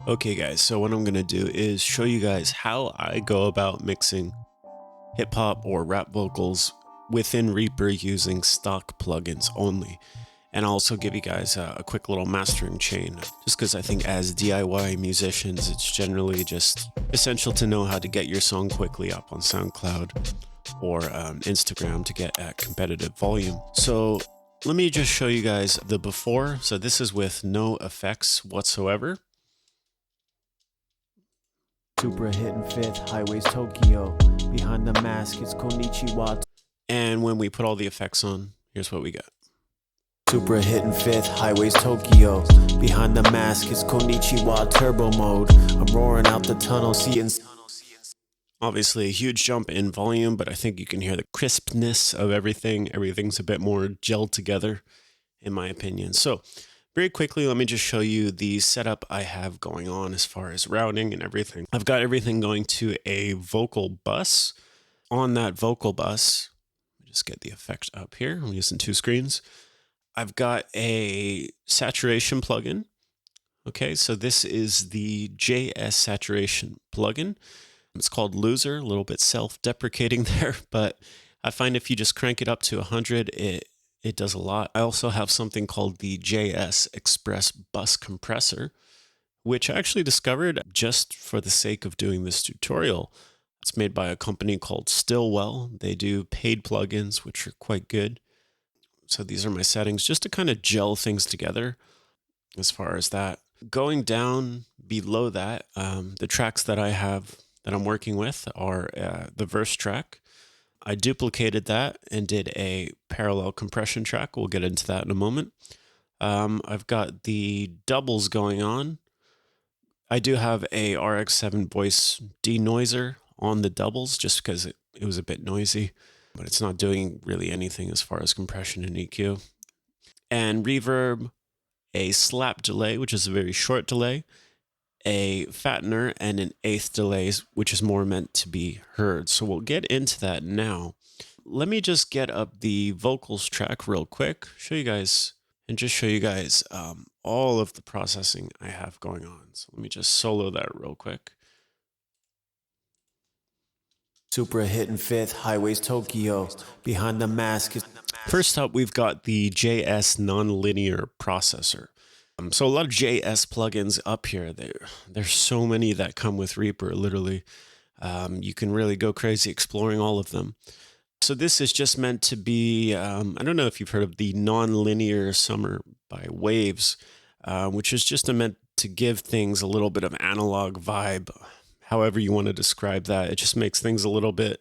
Okay guys, so what I'm going to do is show you guys how I go about mixing hip hop or rap vocals within Reaper using stock plugins only. And I'll also give you guys a quick little mastering chain, just because I think as DIY musicians, it's generally just essential to know how to get your song quickly up on SoundCloud or Instagram to get at competitive volume. So let me just show you guys the before. So this is with no effects whatsoever. Super hitting fifth, highways Tokyo. Behind the mask, it's Konichiwa. And when we put all the effects on, here's what we got. Super hitting fifth, highways Tokyo. Behind the mask, it's Konichiwa turbo mode. I'm roaring out the tunnel, seeing. Obviously a huge jump in volume, but I think you can hear the crispness of everything. Everything's a bit more gelled together, in my opinion. So very quickly, let me just show you the setup I have going on as far as routing and everything. I've got everything going to a vocal bus. On that vocal bus, just get the effect up here. I'm using two screens. I've got a saturation plugin. Okay, so this is the JS saturation plugin. It's called Loser, a little bit self-deprecating there, but I find if you just crank it up to 100, it does a lot. I also have something called the JS Express Bus Compressor, which I actually discovered just for the sake of doing this tutorial. It's made by a company called Stillwell. They do paid plugins, which are quite good. So these are my settings just to kind of gel things together as far as that. Going down below that, the tracks that I have that I'm working with are the verse track. I duplicated that and did a parallel compression track. We'll get into that in a moment. I've got the doubles going on. I do have a RX-7 voice denoiser on the doubles just because it was a bit noisy, but it's not doing really anything as far as compression and EQ. And reverb, a slap delay, which is a very short delay, a fattener, and an eighth delay, which is more meant to be heard. So we'll get into that now. Let me just get up the vocals track real quick, show you guys all of the processing I have going on. So let me just solo that real quick. Super hitting fifth, highways Tokyo. Behind the mask is. First up, we've got the JS nonlinear processor. So a lot of JS plugins up here. There's so many that come with Reaper, literally. You can really go crazy exploring all of them. So this is just meant to be, I don't know if you've heard of the nonlinear summer by Waves, which is just meant to give things a little bit of analog vibe, however you want to describe that. It just makes things a little bit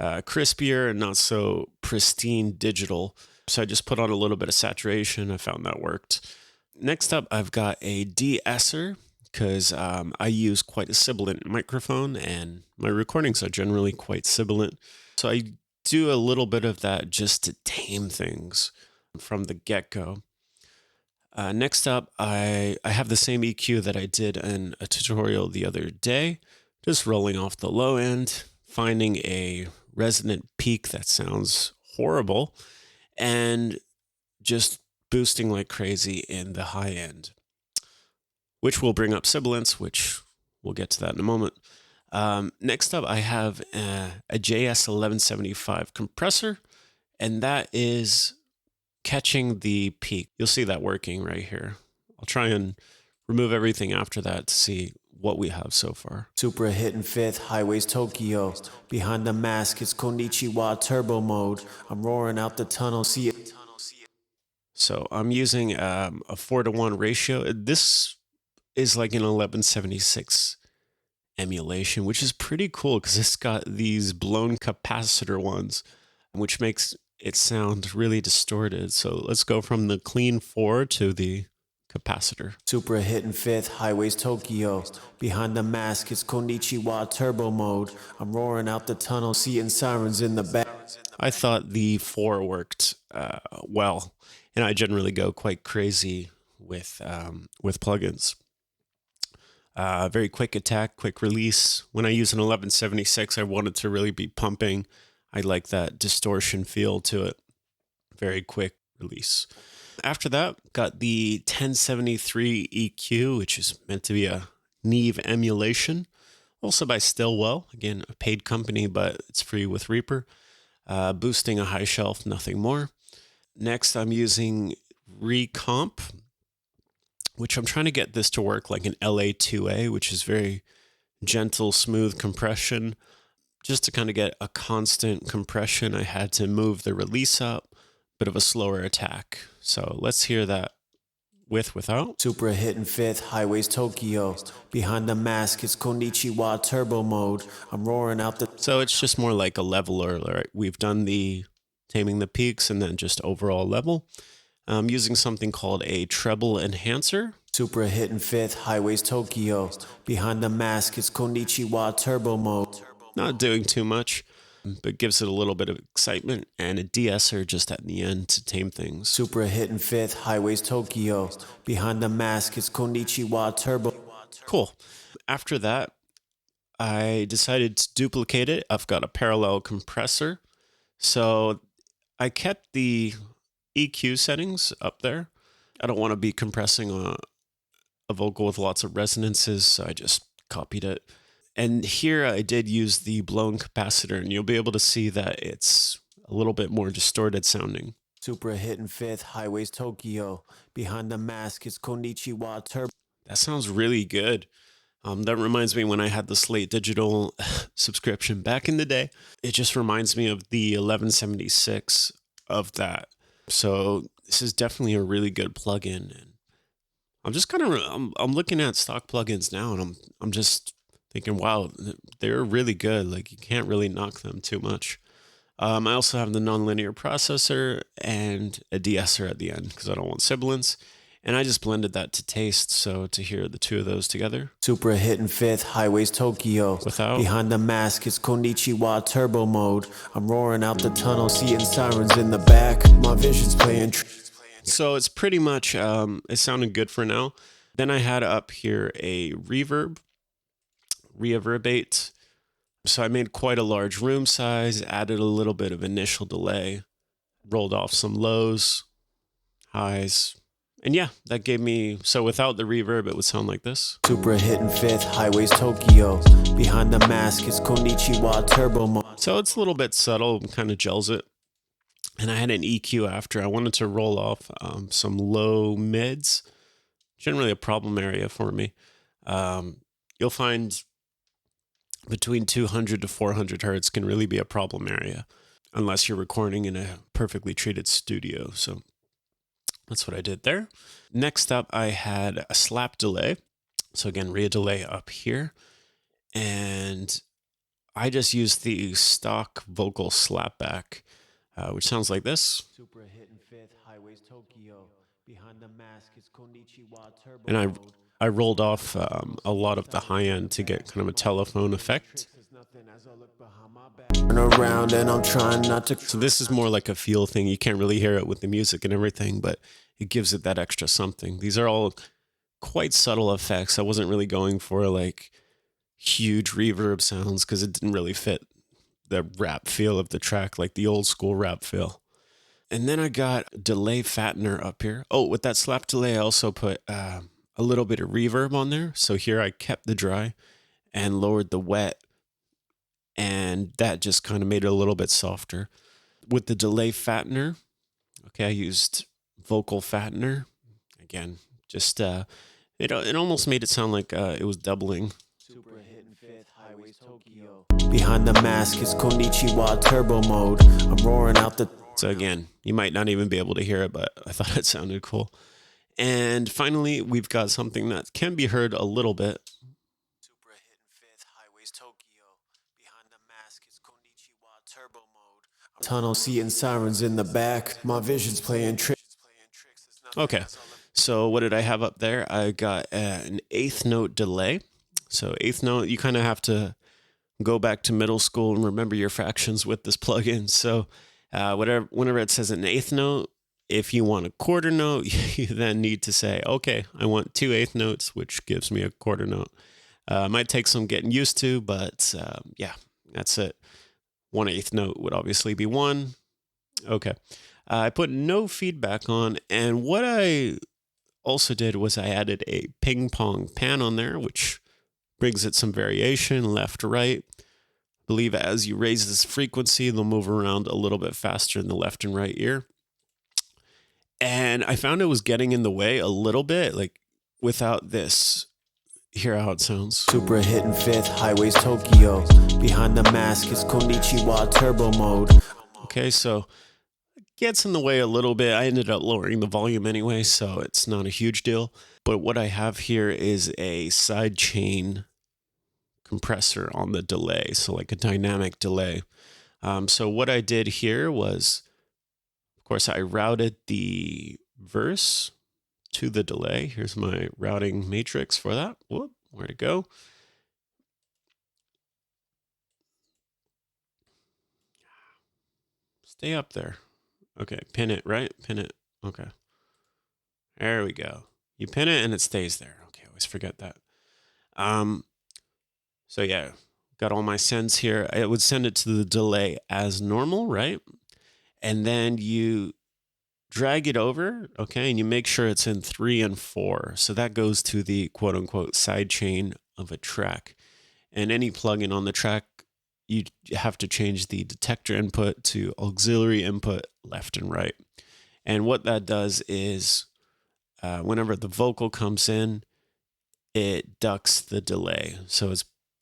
crispier and not so pristine digital. So I just put on a little bit of saturation. I found that worked. Next up, I've got a de-esser because I use quite a sibilant microphone and my recordings are generally quite sibilant. So I do a little bit of that just to tame things from the get-go. Next up, I have the same EQ that I did in a tutorial the other day, just rolling off the low end, finding a resonant peak that sounds horrible, and just boosting like crazy in the high end, which will bring up sibilance, which we'll get to that in a moment. Next up, I have a JS 1175 compressor, and that is catching the peak. You'll see that working right here. I'll try and remove everything after that to see what we have so far. Super hitting fifth, highways Tokyo. Behind the mask, it's Konichiwa turbo mode. I'm roaring out the tunnel, see it. So I'm using a 4:1 ratio. This is like an 1176 emulation, which is pretty cool because it's got these blown capacitor ones, which makes it sound really distorted. So let's go from the clean 4 to the capacitor. Super hitting fifth, highways Tokyo. Behind the mask, it's Konichiwa turbo mode. I'm roaring out the tunnel, seeing sirens in the back. I thought the 4 worked well, and I generally go quite crazy with plugins. Very quick attack, quick release. When I use an 1176, I want it to really be pumping. I like that distortion feel to it. Very quick release. After that, got the 1073 EQ, which is meant to be a Neve emulation, also by Stillwell. Again, a paid company, but it's free with Reaper. Boosting a high shelf, nothing more. Next, I'm using Recomp, which I'm trying to get this to work like an LA2A, which is very gentle, smooth compression. Just to kind of get a constant compression, I had to move the release up, bit of a slower attack. So let's hear that without. Super hitting fifth, highways Tokyo. Behind the mask, it's Konnichiwa turbo mode. I'm roaring out the. So it's just more like a leveler. Right? We've done the taming the peaks and then just overall level. I'm using something called a treble enhancer. Super hitting fifth, highways Tokyo. Behind the mask, it's Konnichiwa turbo mode. Not doing too much, but gives it a little bit of excitement, and a de-esser just at the end to tame things. Super hitting fifth, highways Tokyo. Behind the mask, it's Konnichiwa turbo. Cool. After that, I decided to duplicate it. I've got a parallel compressor. So I kept the EQ settings up there. I don't want to be compressing a vocal with lots of resonances, so I just copied it. And here I did use the blown capacitor, and you'll be able to see that it's a little bit more distorted sounding. Super hitting fifth, highways Tokyo. Behind the mask, it's Konnichiwa turbo. That sounds really good. That reminds me when I had the Slate Digital subscription back in the day. It just reminds me of the 1176 of that. So this is definitely a really good plugin. And I'm just kind of I'm looking at stock plugins now, and I'm just thinking, wow, they're really good. Like you can't really knock them too much. I also have the nonlinear processor and a de-esser at the end because I don't want sibilance. And I just blended that to taste, so to hear the two of those together. Super hitting fifth, highways Tokyo. Without. Behind the mask, it's Konnichiwa turbo mode. I'm roaring out the tunnel, seeing sirens in the back. My vision's playing. So it's pretty much, it sounded good for now. Then I had up here a reverb, reverbate. So I made quite a large room size, added a little bit of initial delay, rolled off some lows, highs. And yeah, that gave me, so without the reverb, it would sound like this. Super hitting fifth, highways Tokyo. Behind the mask, it's Konnichiwa turbo mode. So it's a little bit subtle, kind of gels it. And I had an EQ after. I wanted to roll off some low mids. Generally a problem area for me. You'll find between 200 to 400 hertz can really be a problem area unless you're recording in a perfectly treated studio. So that's what I did there. Next up, I had a slap delay. So again, rear delay up here. And I just used the stock vocal slapback, which sounds like this. Super hitting fifth, highways Tokyo. Behind the mask, it's Konnichiwa turbo And mode. I rolled off a lot of the high end to get kind of a telephone effect. Turn around and I'm trying not to. So this is more like a feel thing. You can't really hear it with the music and everything, but it gives it that extra something. These are all quite subtle effects. I wasn't really going for like huge reverb sounds because it didn't really fit the rap feel of the track, like the old school rap feel. And then I got delay fattener up here. Oh, with that slap delay, I also put a little bit of reverb on there. So here I kept the dry and lowered the wet. And that just kind of made it a little bit softer. With the delay fattener, okay, I used vocal fattener. Again, just it almost made it sound like it was doubling. Super hitting fifth, highways Tokyo. Behind the mask is Konnichiwa turbo mode. I'm roaring out the. So again, you might not even be able to hear it, but I thought it sounded cool. And finally, we've got something that can be heard a little bit. Super hitting fifth, highways Tokyo. Behind the mask is Konnichiwa turbo mode. Tunnel seeing sirens in the back. My vision's playing tricks. Okay, so what did I have up there? I got an eighth note delay. So eighth note, you kind of have to go back to middle school and remember your fractions with this plugin. So whenever it says an eighth note, if you want a quarter note, you then need to say, okay, I want 2 eighth notes, which gives me a quarter note. Might take some getting used to, but yeah, that's it. 1 eighth note would obviously be 1. Okay. I put no feedback on, and what I also did was I added a ping pong pan on there, which brings it some variation left, right. I believe as you raise this frequency, they'll move around a little bit faster in the left and right ear. And I found it was getting in the way a little bit, like without this. Hear how it sounds. Super hitting fifth, highways Tokyo. Behind the mask is Konnichiwa turbo mode. Okay, so it gets in the way a little bit. I ended up lowering the volume anyway, so it's not a huge deal. But what I have here is a sidechain compressor on the delay, so like a dynamic delay. So what I did here was, of course, I routed the verse to the delay. Here's my routing matrix for that. Whoop, where'd it go? Stay up there. Okay, pin it, right? Pin it. Okay. There we go. You pin it and it stays there. Okay, I always forget that. So yeah, got all my sends here. I would send it to the delay as normal, right? And then you drag it over, okay, and you make sure it's in 3 and 4. So that goes to the quote unquote sidechain of a track. And any plugin on the track, you have to change the detector input to auxiliary input left and right. And what that does is whenever the vocal comes in, it ducks the delay. So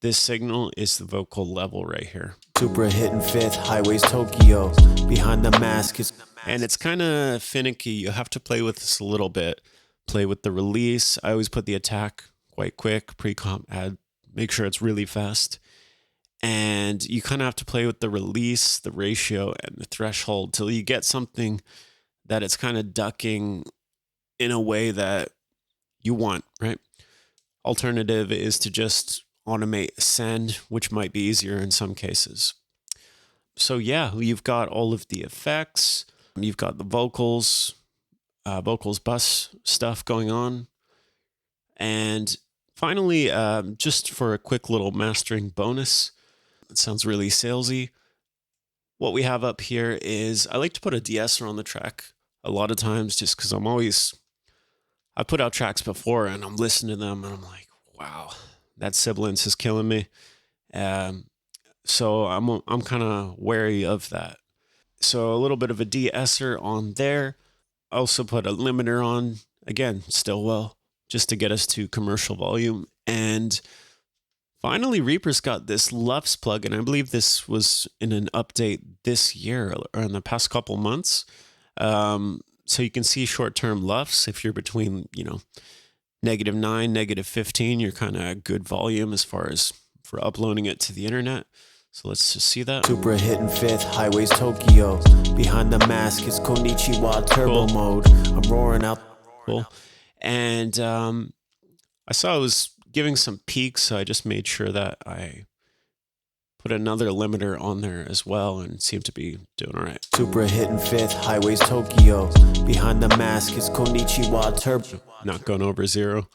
this signal is the vocal level right here. Super hitting fifth, highways Tokyo. Behind the mask is... And it's kind of finicky. You have to play with this a little bit. Play with the release. I always put the attack quite quick. Pre-comp add, make sure it's really fast. And you kind of have to play with the release, the ratio, and the threshold till you get something that it's kind of ducking in a way that you want, right? Alternative is to just automate send, which might be easier in some cases. So yeah, you've got all of the effects. You've got the vocals bus stuff going on. And finally, just for a quick little mastering bonus, it sounds really salesy. What we have up here is, I like to put a de-esser on the track a lot of times just because I put out tracks before and I'm listening to them and I'm like, wow, that sibilance is killing me. So I'm kind of wary of that. So a little bit of a de-esser on there. I also put a limiter on, again, Stillwell, just to get us to commercial volume. And finally, Reaper's got this LUFS plugin. I believe this was in an update this year or in the past couple months. So you can see short-term LUFS. If you're between, -9, -15, you're kind of good volume as far as for uploading it to the internet. So let's just see that. Super hitting fifth, highways Tokyo. Behind the mask is Konnichiwa turbo mode. I'm roaring out. Cool. And I saw it was giving some peaks, so I just made sure that I put another limiter on there as well and seemed to be doing all right. Super hitting fifth, highways Tokyo. Behind the mask is Konnichiwa turbo. Not going over 0.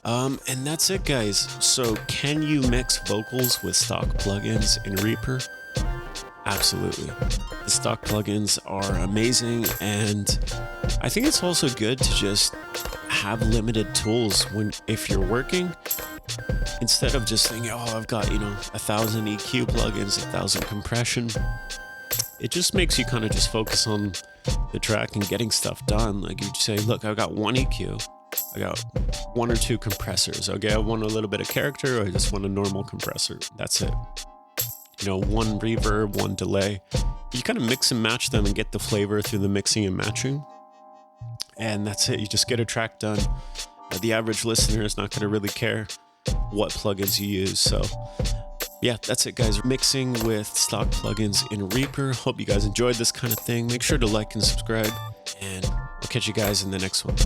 And that's it, guys. So can you mix vocals with stock plugins in Reaper? Absolutely. The stock plugins are amazing, and I think it's also good to just have limited tools if you're working, instead of just thinking, oh, I've got 1,000 EQ plugins, 1,000 compression. It just makes you kind of just focus on the track and getting stuff done. Like you say, look, I've got 1 EQ, I got 1 or 2 compressors. Okay, I want a little bit of character, or I just want a normal compressor. That's it. 1 reverb, 1 delay. You kind of mix and match them and get the flavor through the mixing and matching. And that's it. You just get a track done. The average listener is not going to really care what plugins you use. So yeah, that's it, guys. Mixing with stock plugins in Reaper. Hope you guys enjoyed this kind of thing. Make sure to like and subscribe, and I'll catch you guys in the next one.